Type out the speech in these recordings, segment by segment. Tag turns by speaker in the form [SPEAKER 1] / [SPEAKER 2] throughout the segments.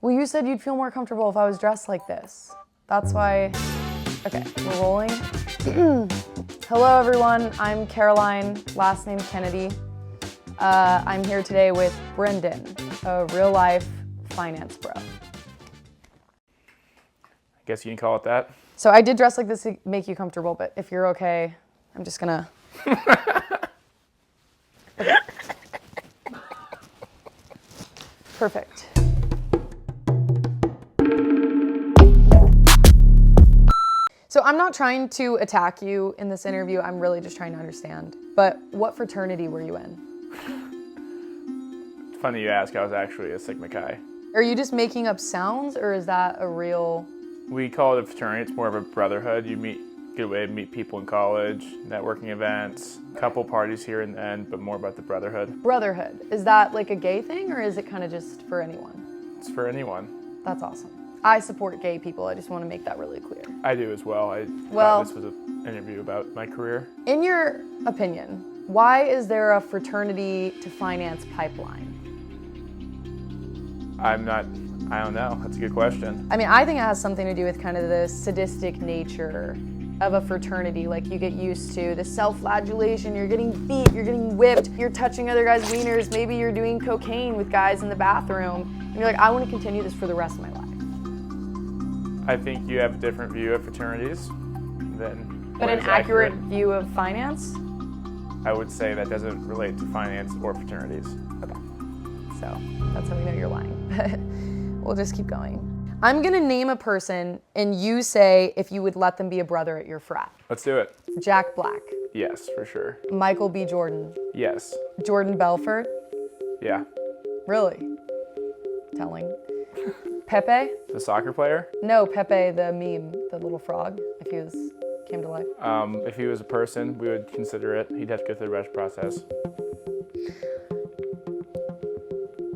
[SPEAKER 1] Well, you said you'd feel more comfortable if I was dressed like this. That's why. Okay, we're rolling. Hello, everyone. I'm Caroline, last name Kennedy. I'm here today with Brynn Dawn, a real-life finance bro.
[SPEAKER 2] I guess you can call it that.
[SPEAKER 1] So I did dress like this to make you comfortable, but if you're okay, I'm just gonna... Okay. Perfect. So I'm not trying to attack you in this interview, I'm really just trying to understand. But what fraternity were you in?
[SPEAKER 2] It's funny you ask, I was actually a Sigma Chi.
[SPEAKER 1] Are you just making up sounds, or is that a real...
[SPEAKER 2] We call it a fraternity, it's more of a brotherhood. Good way to meet people in college, networking events, couple parties here and then, but more about the brotherhood.
[SPEAKER 1] Brotherhood, is that like a gay thing, or is it kind of just for anyone?
[SPEAKER 2] It's for anyone.
[SPEAKER 1] That's awesome. I support gay people, I just want to make that really clear.
[SPEAKER 2] I do as well. Thought this was an interview about my career.
[SPEAKER 1] In your opinion, why is there a fraternity to finance pipeline?
[SPEAKER 2] I don't know, that's a good question.
[SPEAKER 1] I mean, I think it has something to do with kind of the sadistic nature of a fraternity. Like, you get used to the self-flagellation, you're getting beat, you're getting whipped, you're touching other guys' wieners, maybe you're doing cocaine with guys in the bathroom, and you're like, I want to continue this for the rest of my life.
[SPEAKER 2] I think you have a different view of fraternities than
[SPEAKER 1] But an accurate view of finance?
[SPEAKER 2] I would say that doesn't relate to finance or fraternities.
[SPEAKER 1] Okay, so that's how we know you're lying. But we'll just keep going. I'm gonna name a person and you say if you would let them be a brother at your frat.
[SPEAKER 2] Let's do it.
[SPEAKER 1] Jack Black.
[SPEAKER 2] Yes, for sure.
[SPEAKER 1] Michael B. Jordan.
[SPEAKER 2] Yes.
[SPEAKER 1] Jordan Belfort.
[SPEAKER 2] Yeah.
[SPEAKER 1] Really? Telling. Pepe?
[SPEAKER 2] The soccer player?
[SPEAKER 1] No, Pepe, the meme, the little frog, if he came to life.
[SPEAKER 2] If he was a person, we would consider it. He'd have to go through the rest process.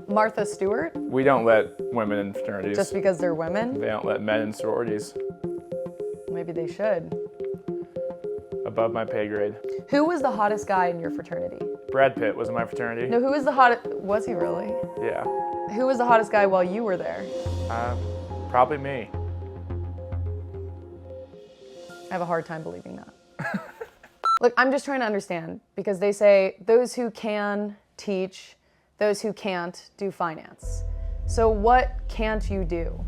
[SPEAKER 1] Martha Stewart?
[SPEAKER 2] We don't let women in fraternities.
[SPEAKER 1] Just because they're women?
[SPEAKER 2] They don't let men in sororities.
[SPEAKER 1] Maybe they should.
[SPEAKER 2] Above my pay grade.
[SPEAKER 1] Who was the hottest guy in your fraternity?
[SPEAKER 2] Brad Pitt was in my fraternity.
[SPEAKER 1] No, who was the hottest? Was he really?
[SPEAKER 2] Yeah.
[SPEAKER 1] Who was the hottest guy while you were there?
[SPEAKER 2] Probably me.
[SPEAKER 1] I have a hard time believing that. Look, I'm just trying to understand, because they say those who can teach, those who can't do finance. So what can't you do?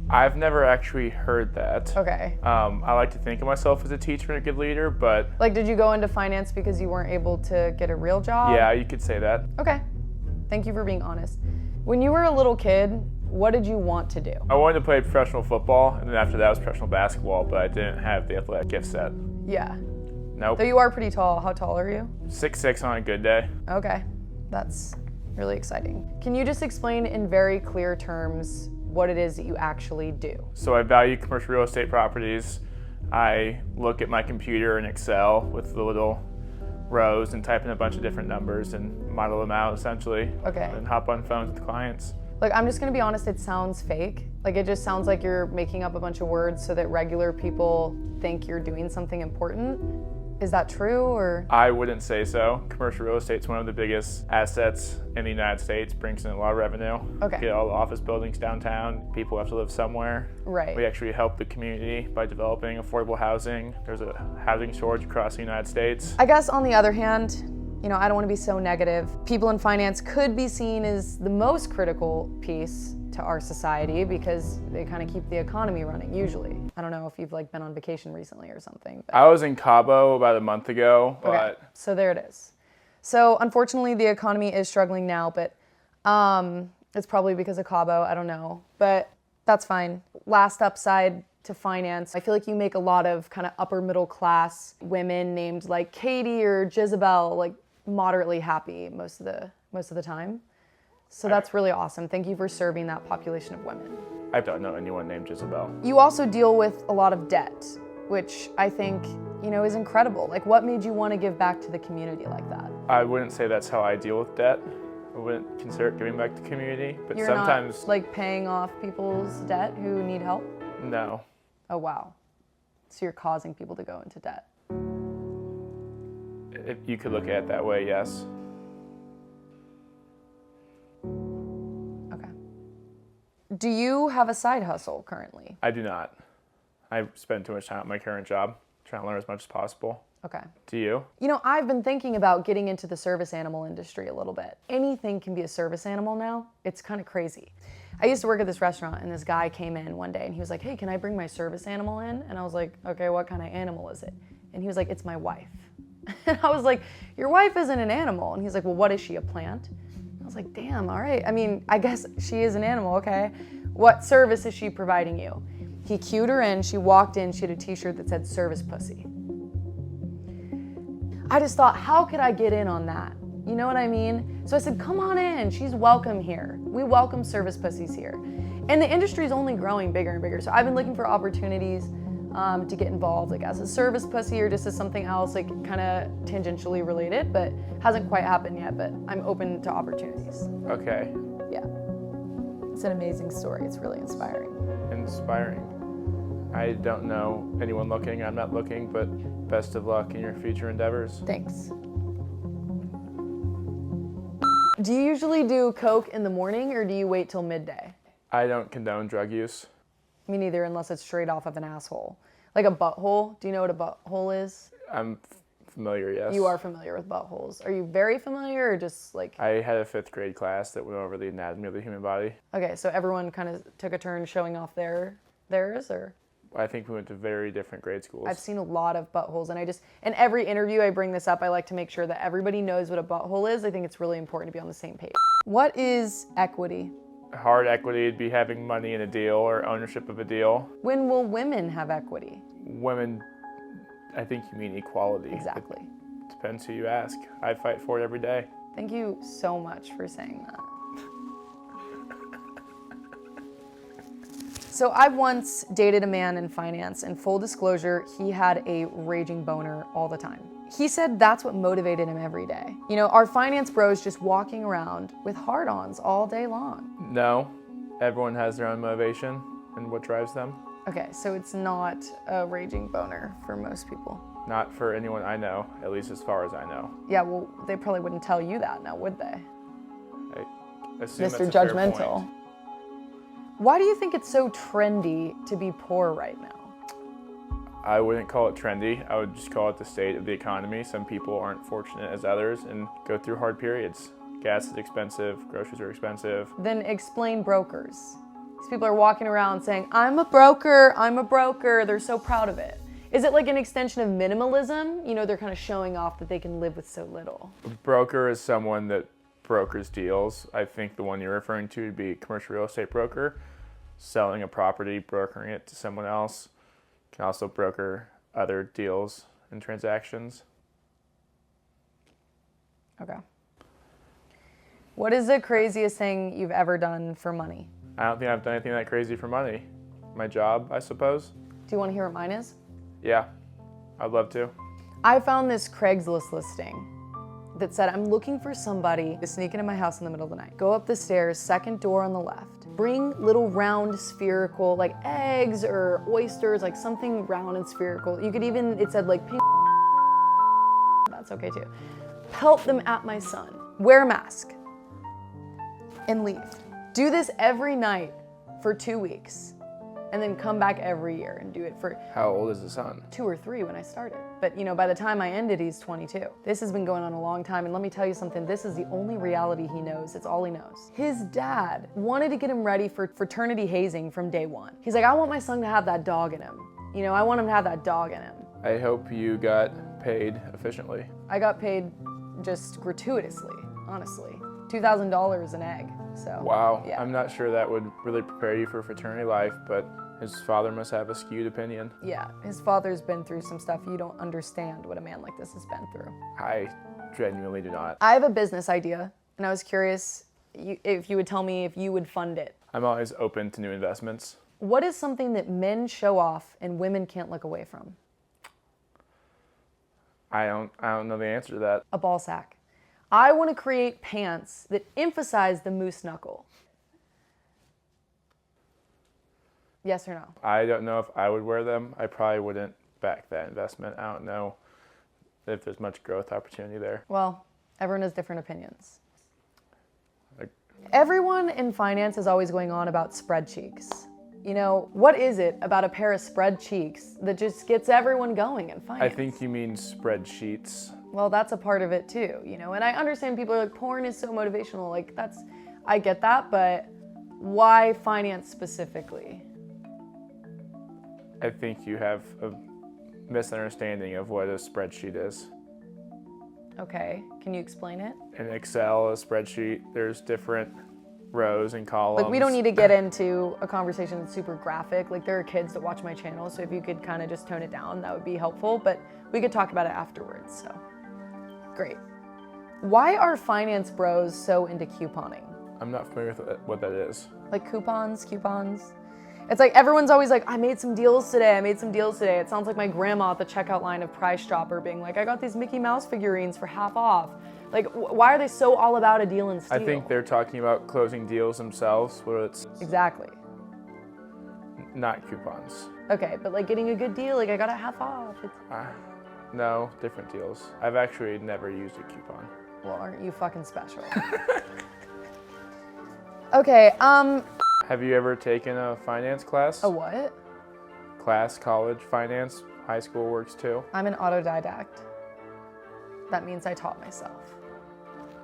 [SPEAKER 2] I've never actually heard that.
[SPEAKER 1] Okay.
[SPEAKER 2] I like to think of myself as a teacher and a good leader, but...
[SPEAKER 1] Like, did you go into finance because you weren't able to get a real job?
[SPEAKER 2] Yeah, you could say that.
[SPEAKER 1] Okay. Thank you for being honest. When you were a little kid, what did you want to do?
[SPEAKER 2] I wanted to play professional football, and then after that was professional basketball, but I didn't have the athletic gift set.
[SPEAKER 1] Yeah.
[SPEAKER 2] Nope.
[SPEAKER 1] Though you are pretty tall. How tall are you?
[SPEAKER 2] 6'6" on a good day.
[SPEAKER 1] Okay. That's really exciting. Can you just explain in very clear terms what it is that you actually do?
[SPEAKER 2] So I value commercial real estate properties. I look at my computer in Excel with the little rows and type in a bunch of different numbers and model them out essentially.
[SPEAKER 1] Okay.
[SPEAKER 2] And hop on phones with clients.
[SPEAKER 1] Like, I'm just gonna be honest, it sounds fake. Like, it just sounds like you're making up a bunch of words so that regular people think you're doing something important. Is that true, or?
[SPEAKER 2] I wouldn't say so. Commercial real estate's one of the biggest assets in the United States, brings in a lot of revenue.
[SPEAKER 1] Okay.
[SPEAKER 2] Get all the office buildings downtown. People have to live somewhere.
[SPEAKER 1] Right.
[SPEAKER 2] We actually help the community by developing affordable housing. There's a housing shortage across the United States.
[SPEAKER 1] I guess on the other hand, you know, I don't want to be so negative. People in finance could be seen as the most critical piece to our society because they kind of keep the economy running, usually. I don't know if you've like been on vacation recently or something. But...
[SPEAKER 2] I was in Cabo about a month ago, but...
[SPEAKER 1] Okay, so there it is. So unfortunately the economy is struggling now, but it's probably because of Cabo, I don't know, but that's fine. Last upside to finance, I feel like you make a lot of kind of upper middle class women named like Katie or Jezebel, like moderately happy most of the time. So that's really awesome. Thank you for serving that population of women.
[SPEAKER 2] I don't know anyone named Jezebel.
[SPEAKER 1] You also deal with a lot of debt, which I think, you know, is incredible. Like, what made you want to give back to the community like that?
[SPEAKER 2] I wouldn't say that's how I deal with debt. I wouldn't consider it giving back to the community, but
[SPEAKER 1] You're
[SPEAKER 2] sometimes...
[SPEAKER 1] not, like, paying off people's debt who need help?
[SPEAKER 2] No.
[SPEAKER 1] Oh, wow. So you're causing people to go into debt.
[SPEAKER 2] If you could look at it that way, yes.
[SPEAKER 1] Okay. Do you have a side hustle currently?
[SPEAKER 2] I do not. I spend too much time at my current job trying to learn as much as possible.
[SPEAKER 1] Okay.
[SPEAKER 2] Do you?
[SPEAKER 1] You know, I've been thinking about getting into the service animal industry a little bit. Anything can be a service animal now. It's kind of crazy. I used to work at this restaurant and this guy came in one day and he was like, hey, can I bring my service animal in? And I was like, okay, what kind of animal is it? And he was like, it's my wife. And I was like, your wife isn't an animal. And he's like, well, what is she, a plant? I was like, damn, all right. I mean, I guess she is an animal, okay. What service is she providing you? He cued her in, she walked in, she had a t-shirt that said service pussy. I just thought, how could I get in on that? You know what I mean? So I said, come on in, she's welcome here. We welcome service pussies here. And the industry is only growing bigger and bigger. So I've been looking for opportunities to get involved, like as a service pussy or just as something else, like kind of tangentially related, but hasn't quite happened yet, but I'm open to opportunities.
[SPEAKER 2] Okay.
[SPEAKER 1] Yeah. It's an amazing story. It's really inspiring.
[SPEAKER 2] Inspiring. I don't know anyone looking. I'm not looking, but best of luck in your future endeavors.
[SPEAKER 1] Thanks. Do you usually do coke in the morning or do you wait till midday?
[SPEAKER 2] I don't condone drug use.
[SPEAKER 1] Me neither, unless it's straight off of an asshole. Like a butthole. Do you know what a butthole is?
[SPEAKER 2] I'm familiar, yes.
[SPEAKER 1] You are familiar with buttholes. Are you very familiar or just like...
[SPEAKER 2] I had a 5th grade class that went over the anatomy of the human body.
[SPEAKER 1] Okay, so everyone kind of took a turn showing off theirs, or?
[SPEAKER 2] I think we went to very different grade schools.
[SPEAKER 1] I've seen a lot of buttholes, and in every interview I bring this up, I like to make sure that everybody knows what a butthole is. I think it's really important to be on the same page. What is equity?
[SPEAKER 2] Hard equity would be having money in a deal or ownership of a deal.
[SPEAKER 1] When will women have equity?
[SPEAKER 2] Women, I think you mean equality.
[SPEAKER 1] Exactly.
[SPEAKER 2] It depends who you ask. I fight for it every day.
[SPEAKER 1] Thank you so much for saying that. So I've once dated a man in finance, and full disclosure, he had a raging boner all the time. He said that's what motivated him every day. You know, our finance bros just walking around with hard-ons all day long.
[SPEAKER 2] No, everyone has their own motivation and what drives them.
[SPEAKER 1] Okay, so it's not a raging boner for most people.
[SPEAKER 2] Not for anyone I know, at least as far as I know.
[SPEAKER 1] Yeah, well, they probably wouldn't tell you that now, would they?
[SPEAKER 2] I assume
[SPEAKER 1] Mr.
[SPEAKER 2] that's a fair
[SPEAKER 1] Judgmental.
[SPEAKER 2] point.
[SPEAKER 1] Why do you think it's so trendy to be poor right now?
[SPEAKER 2] I wouldn't call it trendy. I would just call it the state of the economy. Some people aren't fortunate as others and go through hard periods. Gas is expensive, groceries are expensive.
[SPEAKER 1] Then explain brokers. These people are walking around saying, I'm a broker, I'm a broker. They're so proud of it. Is it like an extension of minimalism? You know, they're kind of showing off that they can live with so little.
[SPEAKER 2] A broker is someone that brokers deals. I think the one you're referring to would be a commercial real estate broker, selling a property, brokering it to someone else. Can also broker other deals and transactions.
[SPEAKER 1] Okay. What is the craziest thing you've ever done for money?
[SPEAKER 2] I don't think I've done anything that crazy for money. My job, I suppose.
[SPEAKER 1] Do you want to hear what mine is?
[SPEAKER 2] Yeah, I'd love to.
[SPEAKER 1] I found this Craigslist listing that said, I'm looking for somebody to sneak into my house in the middle of the night. Go up the stairs, second door on the left. Bring little round spherical, like eggs or oysters, like something round and spherical. You could even, it said like pink, that's okay too. Pelt them at my son. Wear a mask and leave. Do this every night for 2 weeks and then come back every year and do it for...
[SPEAKER 2] How old is the son?
[SPEAKER 1] 2 or 3 when I started. But you know, by the time I ended, he's 22. This has been going on a long time, and let me tell you something, this is the only reality he knows. It's all he knows. His dad wanted to get him ready for fraternity hazing from day one. He's like, I want my son to have that dog in him. You know, I want him to have that dog in him.
[SPEAKER 2] I hope you got paid efficiently.
[SPEAKER 1] I got paid just gratuitously, honestly. $2,000 an egg, so.
[SPEAKER 2] Wow,
[SPEAKER 1] Yeah.
[SPEAKER 2] I'm not sure that would really prepare you for fraternity life, but his father must have a skewed opinion.
[SPEAKER 1] Yeah, his father's been through some stuff. You don't understand what a man like this has been through.
[SPEAKER 2] I genuinely do not.
[SPEAKER 1] I have a business idea, and I was curious if you would tell me if you would fund it.
[SPEAKER 2] I'm always open to new investments.
[SPEAKER 1] What is something that men show off and women can't look away from?
[SPEAKER 2] I don't know the answer to that.
[SPEAKER 1] A ball sack. I want to create pants that emphasize the moose knuckle. Yes or no?
[SPEAKER 2] I don't know if I would wear them. I probably wouldn't back that investment. I don't know if there's much growth opportunity there.
[SPEAKER 1] Well, everyone has different opinions. Everyone in finance is always going on about spread cheeks. You know, what is it about a pair of spread cheeks that just gets everyone going in finance?
[SPEAKER 2] I think you mean spreadsheets.
[SPEAKER 1] Well, that's a part of it too, you know, and I understand people are like, porn is so motivational. Like, I get that, but why finance specifically?
[SPEAKER 2] I think you have a misunderstanding of what a spreadsheet is.
[SPEAKER 1] Okay, can you explain it?
[SPEAKER 2] In Excel, a spreadsheet, there's different rows and columns.
[SPEAKER 1] Like, we don't need to get into a conversation that's super graphic. Like, there are kids that watch my channel, so if you could kind of just tone it down, that would be helpful, but we could talk about it afterwards, so great. Why are finance bros so into couponing?
[SPEAKER 2] I'm not familiar with what that is.
[SPEAKER 1] Like coupons? It's like everyone's always like, I made some deals today. It sounds like my grandma at the checkout line of Price Chopper being like, I got these Mickey Mouse figurines for half off. Like, why are they so all about a deal and steal?
[SPEAKER 2] I think they're talking about closing deals themselves, where it's
[SPEAKER 1] Exactly.
[SPEAKER 2] not coupons.
[SPEAKER 1] Okay, but like getting a good deal, like I got it half off.
[SPEAKER 2] No, different deals. I've actually never used a coupon.
[SPEAKER 1] Well, aren't you fucking special? Okay,
[SPEAKER 2] Have you ever taken a finance class?
[SPEAKER 1] a what?
[SPEAKER 2] College, finance, high school works too.
[SPEAKER 1] I'm an autodidact. That means I taught myself.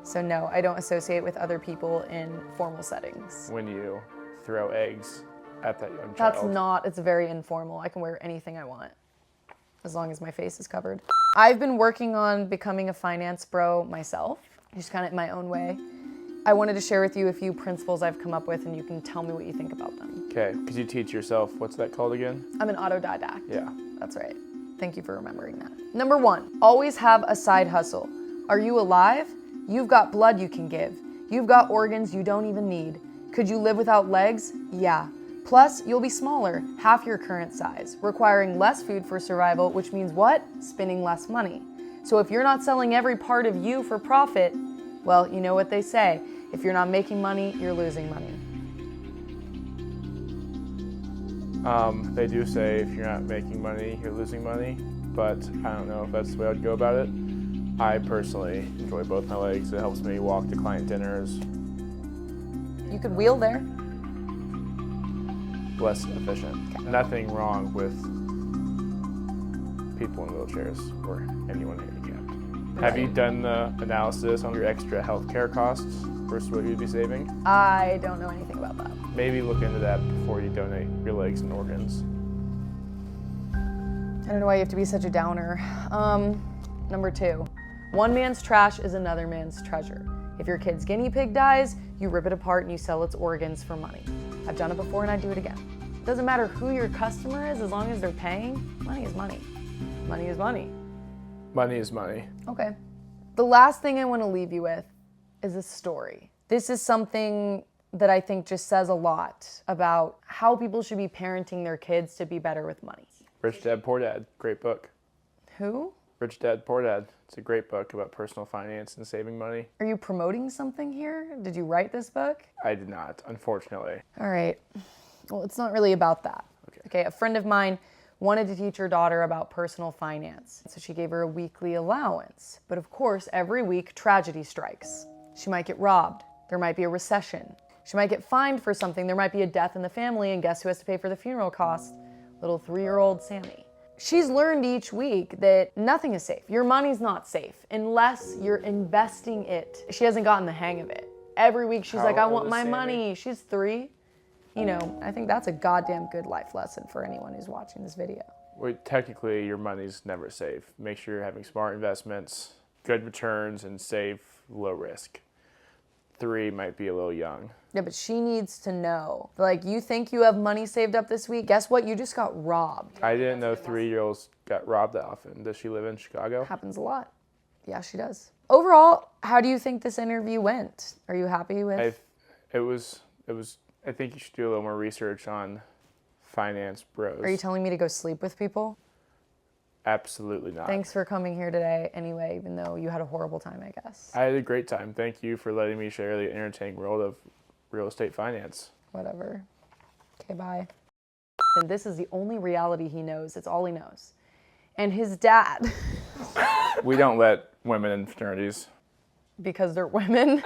[SPEAKER 1] So no, I don't associate with other people in formal settings.
[SPEAKER 2] When you throw eggs at that young
[SPEAKER 1] That's
[SPEAKER 2] child.
[SPEAKER 1] not, it's very informal. I can wear anything I want, as long as my face is covered. I've been working on becoming a finance bro myself, just kind of in my own way. I wanted to share with you a few principles I've come up with and you can tell me what you think about them.
[SPEAKER 2] Okay, could you teach yourself, what's that called again?
[SPEAKER 1] I'm an autodidact.
[SPEAKER 2] Yeah.
[SPEAKER 1] That's right. Thank you for remembering that. Number 1, always have a side hustle. Are you alive? You've got blood you can give. You've got organs you don't even need. Could you live without legs? Yeah. Plus, you'll be smaller, half your current size, requiring less food for survival, which means what? Spending less money. So if you're not selling every part of you for profit, well, you know what they say. If you're not making money, you're losing money.
[SPEAKER 2] They do say if you're not making money, you're losing money, but I don't know if that's the way I'd go about it. I personally enjoy both my legs. It helps me walk to client dinners.
[SPEAKER 1] You could wheel there.
[SPEAKER 2] Less efficient. Okay. Nothing wrong with people in wheelchairs or anyone handicapped. Right. Have you done the analysis on your extra healthcare costs versus what you'd be saving?
[SPEAKER 1] I don't know anything about that.
[SPEAKER 2] Maybe look into that before you donate your legs and organs.
[SPEAKER 1] I don't know why you have to be such a downer. Number 2, one man's trash is another man's treasure. If your kid's guinea pig dies, you rip it apart and you sell its organs for money. I've done it before and I'd do it again. It doesn't matter who your customer is, as long as they're paying, money is money. Money is money.
[SPEAKER 2] Money is money.
[SPEAKER 1] Okay. The last thing I want to leave you with is a story. This is something that I think just says a lot about how people should be parenting their kids to be better with money.
[SPEAKER 2] Rich Dad, Poor Dad, great book.
[SPEAKER 1] Who?
[SPEAKER 2] Rich Dad, Poor Dad. It's a great book about personal finance and saving money.
[SPEAKER 1] Are you promoting something here? Did you write this book?
[SPEAKER 2] I did not, unfortunately.
[SPEAKER 1] All right. Well, it's not really about that. Okay, a friend of mine wanted to teach her daughter about personal finance. So she gave her a weekly allowance. But of course, every week, tragedy strikes. She might get robbed. There might be a recession. She might get fined for something. There might be a death in the family, and guess who has to pay for the funeral costs? Little 3-year-old Sammy. She's learned each week that nothing is safe. Your money's not safe unless you're investing it. She hasn't gotten the hang of it. Every week she's like, I want my money. She's 3. You know, I think that's a goddamn good life lesson for anyone who's watching this video.
[SPEAKER 2] Well, technically, your money's never safe. Make sure you're having smart investments, good returns, and safe, low risk. 3 might be a little young.
[SPEAKER 1] Yeah, but she needs to know. Like, you think you have money saved up this week? Guess what? You just got robbed.
[SPEAKER 2] I didn't know 3-year-olds got robbed that often. Does she live in Chicago?
[SPEAKER 1] Happens a lot. Yeah, she does. Overall, how do you think this interview went? Are you happy with?
[SPEAKER 2] I think you should do a little more research on finance bros.
[SPEAKER 1] Are you telling me to go sleep with people?
[SPEAKER 2] Absolutely not.
[SPEAKER 1] Thanks for coming here today anyway, even though you had a horrible time, I guess.
[SPEAKER 2] I had a great time. Thank you for letting me share the entertaining world of real estate finance.
[SPEAKER 1] Whatever. Okay, bye. And this is the only reality he knows. It's all he knows. And his dad.
[SPEAKER 2] We don't let women in fraternities.
[SPEAKER 1] Because they're women.